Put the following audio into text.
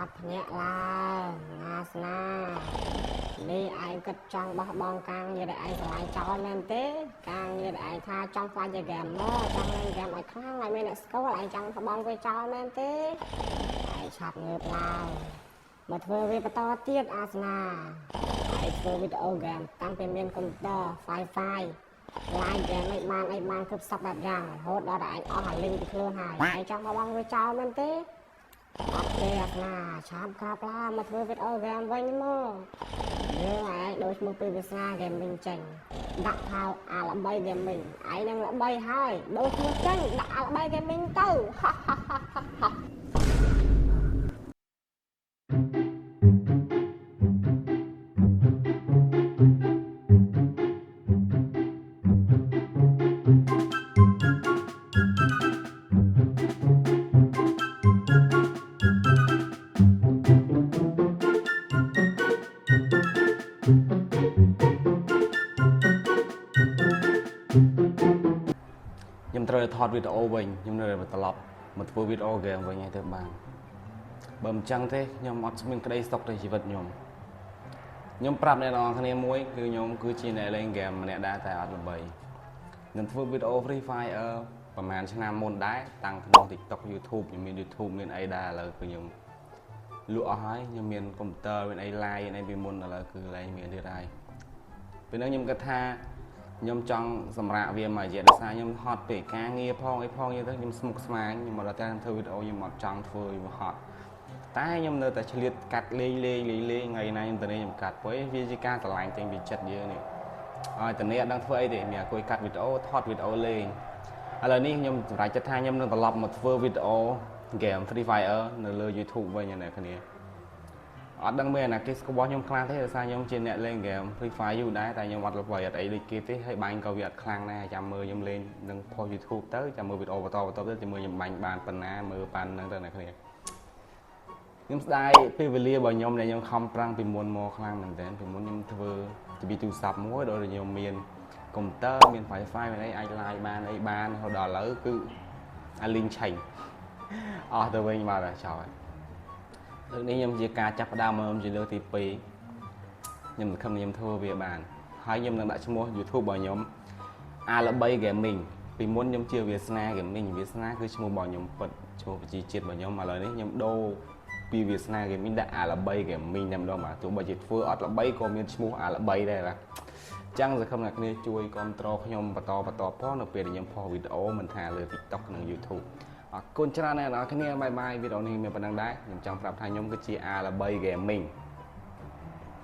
អត់ភ្ញាក់ឡើងអាសនានេះឯងគិតចង់បោះបង់ការងារដែលឯងស្រឡាញ់ចោលមែនទេការងារដែលឯងថាចង់ខ្លាចជាហ្គេមមកចង់លេងហ្គេមឲ្យខ្លាំងឲ្យមានអ្នកស្គាល់ឯងចង់បង់វាចោលមែនទេឯងឆាប់ងើបឡើងមកធ្វើវាបន្តទៀតអាសនាឯងធ្វើវីដេអូហ្គេមតាំងពីមានកុំព្យូទ័រ Wi-Fi ឡាយហ្គេមអីបានគ្រប់សពបែបយ៉ាងរហូតដល់តែឯងអស់អាលីងពីខ្លួនហើយឯងចង់បង់វាចោលមែនទេអត់ទេអាណាឆាប់កាប់ឡាមកធ្វើវីដេអូហ្គេមវិញមកយើងឯងដូចឈ្មោះពីវាសនា gaming ចេញដាក់ថោអាល្បី gaming ឯងនឹងល្បីហើយដូចឈ្មោះចេញដាក់អាល្បី gaming ទៅខ្ញុំត្រូវថតវីដេអូវិញខ្ញុំនៅតែត្រឡប់មកធ្វើវីដេអូហ្គេមវិញហើយទៅបានបើមិនចឹងទេខ្ញុំអត់មានក្តីសុខในជីវិតខ្ញុំប្រាប់អ្នកនរគ្នាមួយគឺខ្ញុំគឺជាអ្នកលេងហ្គេមម្នាក់ដែរតែអត់ល្បីខ្ញុំធ្វើវីដេអូ Free Fire ប្រហែលឆ្នាំមុនដែរតាំងក្នុង TikTok YouTube ខ្ញុំមាន YouTube មានអីដែរឥឡូវគឺខ្ញុំលក់អស់ហើយខ្ញុំមានកុំព្យូទ័រមានអី live មានអីពីមុនឥឡូវគឺឡើងមានទៀតហើយពេលហ្នឹងខ្ញុំគិតថាខ្ញុំចង់សម្រាកវាមួយរយៈដោយសារខ្ញុំហត់ពេកការងារផងអីផងទៅខ្ញុំស្មុគស្មាញខ្ញុំមកដល់តែធ្វើវីដេអូខ្ញុំអត់ចង់ធ្វើវាហត់តែខ្ញុំនៅតែឆ្លៀតកាត់លេងថ្ងៃណាខ្ញុំទៅខ្ញុំកាត់ព្រោះវាជាការឆ្លាញ់ចេញពីចិត្តយើងនេះឲ្យតនេះអត់ដឹងធ្វើអីទេមានអង្គុយកាត់វីដេអូថតវីដេអូលេងឥឡូវនេះខ្ញុំសម្រេចចិត្តថាខ្ញុំនឹងត្រឡប់មកធ្វើវីដេអូហ្គេម Free Fire នៅលើ YouTube វិញអ្នកគ្នាអត់ដឹងមែនណាគេស្គាល់ខ្ញុំខ្លាំងទេដោយសារខ្ញុំជាអ្នកលេងហ្គេម Free Fire យូរដែរតែខ្ញុំអត់ល្បីអត់អីដូចគេទេហើយបាញ់ក៏វាអត់ខ្លាំងដែរចាំមើលខ្ញុំលេងនឹងផុស YouTube ទៅចាំមើលវីដេអូបន្តទៅចាំមើលខ្ញុំបាញ់បានប៉ុណ្ណាមើលប៉ាន់ហ្នឹងទៅអ្នកគ្នាខ្ញុំស្ដាយពេលវេលារបស់ខ្ញុំដែលខ្ញុំខំប្រឹងពីមុនមកខ្លាំងមែនទែនពីមុនខ្ញុំធ្វើពីទូរស័ព្ទមួយដល់ខ្ញុំមានកុំព្យូទ័រមាន Wi-Fi មានអីអាច live បានអីបានដល់ឥឡូវគឺអាលីងឆេញអស់ទៅវិញមកដល់ចោលលើកនេះខ្ញុំជាការចាប់ផ្ដើមមកជាលើកទី2ខ្ញុំសង្ឃឹមខ្ញុំធ្វើវាបានហើយខ្ញុំនឹងដាក់ឈ្មោះ YouTube របស់ខ្ញុំអាល្បី Gaming ពីមុនខ្ញុំជាវាសនា Gaming វាសនាគឺឈ្មោះរបស់ខ្ញុំពិតឈ្មោះប្រជាជាតិរបស់ខ្ញុំឥឡូវនេះខ្ញុំដូរពីវាសនា Gaming ដាក់អាល្បី Gaming តែម្ដងបាទទោះបីជាធ្វើអត់ល្បីក៏មានឈ្មោះអាល្បីដែរបាទអញ្ចឹងសង្ឃឹមអ្នកគ្នាជួយគ្រប់គ្រងខ្ញុំបន្តផងនៅពេលដែលខ្ញុំផុសវីដេអូមិនថាលើ TikTok និង YouTubeអរគុណច្រើនអ្នកនរគ្នាបាយបាយវីដេអូនេះមានប៉ុណ្ណឹងដែរខ្ញុំចង់ប្រាប់ថាខ្ញុំគឺជាអាល្បី Gaming